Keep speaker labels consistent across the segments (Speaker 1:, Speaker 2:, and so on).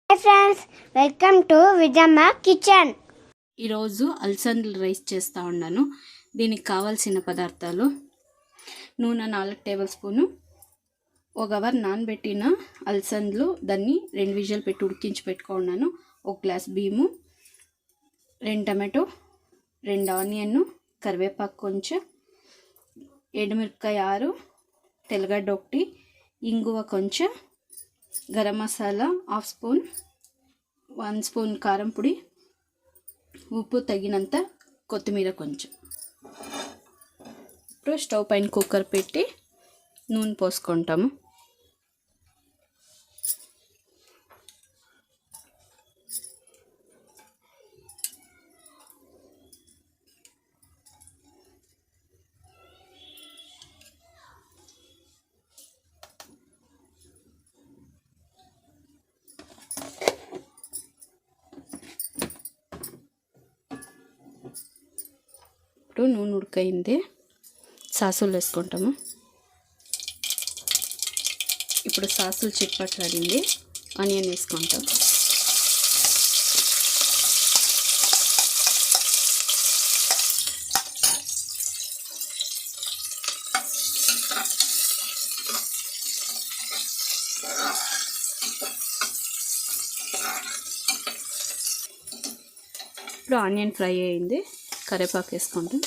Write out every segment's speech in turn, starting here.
Speaker 1: Hi friends, welcome to Vijayamma kitchen.
Speaker 2: ఈరోజు అలసందలు rice చేస్తూ ఉన్నాను. దీనికి కావాల్సిన పదార్థాలు: నూనె 4 టేబుల్ స్పూను, 1 అవర్ నానబెట్టిన అలసందలు, దాన్ని 2 విజిల్ పెట్టి ఉడికించి పెట్టుకున్నాను. 1 గ్లాస్ బియ్యము, 2 టమాటో, 2 ఆనియన్, కరివేపాకు కొంచెం, ఎండుమిరపకాయ 6, తెల్లగడ్డ 1, ఇంగువ కొంచెం, గరం మసాలా 1/2 స్పూన్, 1 స్పూన్ కారం పొడి, ఉప్పు తగినంత, కొత్తిమీర కొంచెం. ఇప్పుడు స్టవ్ పైన కుక్కర్ పెట్టి నూనె పోసుకుంటాము. ఇప్పుడు నూనె ఉడికైంది, సాసులు వేసుకుంటాము. ఇప్పుడు సాసులు చిట్పట్లాడింది, ఆనియన్ వేసుకుంటాం. ఇప్పుడు ఆనియన్ ఫ్రై అయింది, కరివేపాకు వేసుకుంటాం.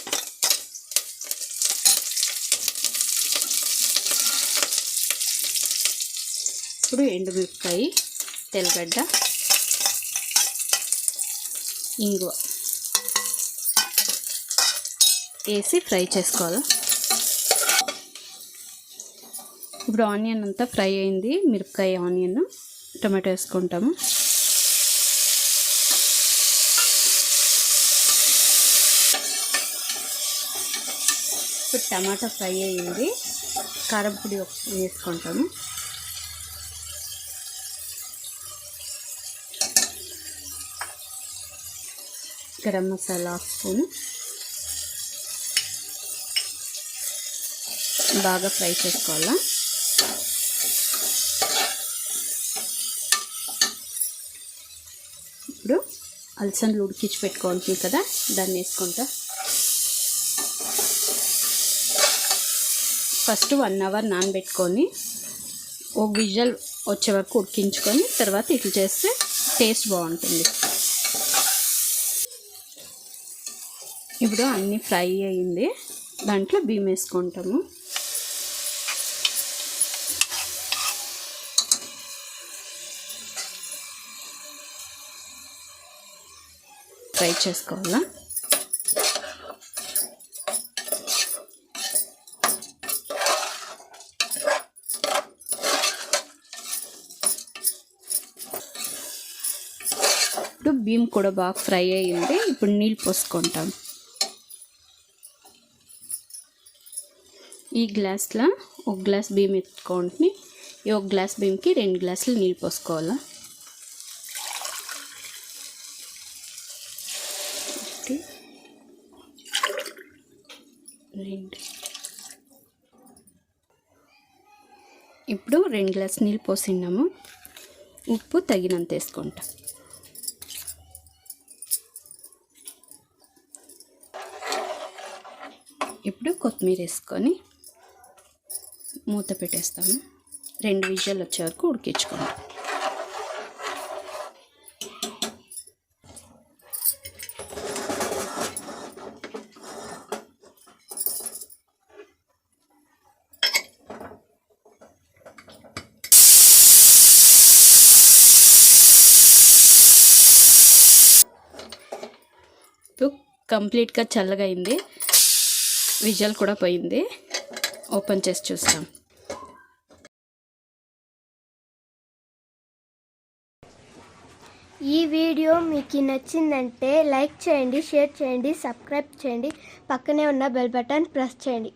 Speaker 2: ఇప్పుడు ఎండుమిరపకాయ, తెల్లగడ్డ, ఇంగువ వేసి ఫ్రై చేసుకోవాలి. ఇప్పుడు ఆనియన్ అంతా ఫ్రై అయింది, మిరపకాయ, ఆనియన్, టమాటో వేసుకుంటాము. ఇప్పుడు టమాటా ఫ్రై అయ్యింది, కారం పొడి వేసుకుంటాము. గరం మసాలా 1 స్పూను, బాగా ఫ్రై చేసుకోవాలా. ఇప్పుడు అలసందలు ఉడికించి పెట్టుకోవాలి కదా, దాన్ని వేసుకుంటా. ఫస్ట్ 1 అవర్ నానబెట్టుకొని 1 విజిల్ వచ్చే వరకు ఉడికించుకొని తర్వాత ఇట్లా చేస్తే టేస్ట్ బాగుంటుంది. ఇప్పుడు అన్నీ ఫ్రై అయ్యింది, దాంట్లో బియ్యం వేసుకుంటాము. ఫ్రై చేసుకోవాలా. ఇప్పుడు బియ్యం కూడా బాగా ఫ్రై అయ్యింది, ఇప్పుడు నీళ్ళు పోసుకుంటాం. ఈ గ్లాస్లో 1 గ్లాస్ బియ్యం ఎత్తుకొని ఈ 1 గ్లాస్ బియ్యంకి 2 గ్లాసులు నీళ్ళు పోసుకోవాలా. ఇప్పుడు 2 గ్లాస్ నీళ్ళు పోసినాము, ఉప్పు తగినంత వేసుకుంటాం. ఇప్పుడు కొత్తిమీర వేసుకొని మూత పెట్టేస్తాము. 2 విజిల్ వచ్చే వరకు ఉడికించుకుంటాం. ఇప్పుడు కంప్లీట్గా చల్లగా అయింది, విజిల్ కూడా పోయింది. ఓపెన్ చేసి చూస్తాం.
Speaker 1: ఈ వీడియో మీకు నచ్చిందంటే లైక్ చేయండి, షేర్ చేయండి, సబ్స్క్రైబ్ చేయండి, పక్కనే ఉన్న బెల్ బటన్ ప్రెస్ చేయండి.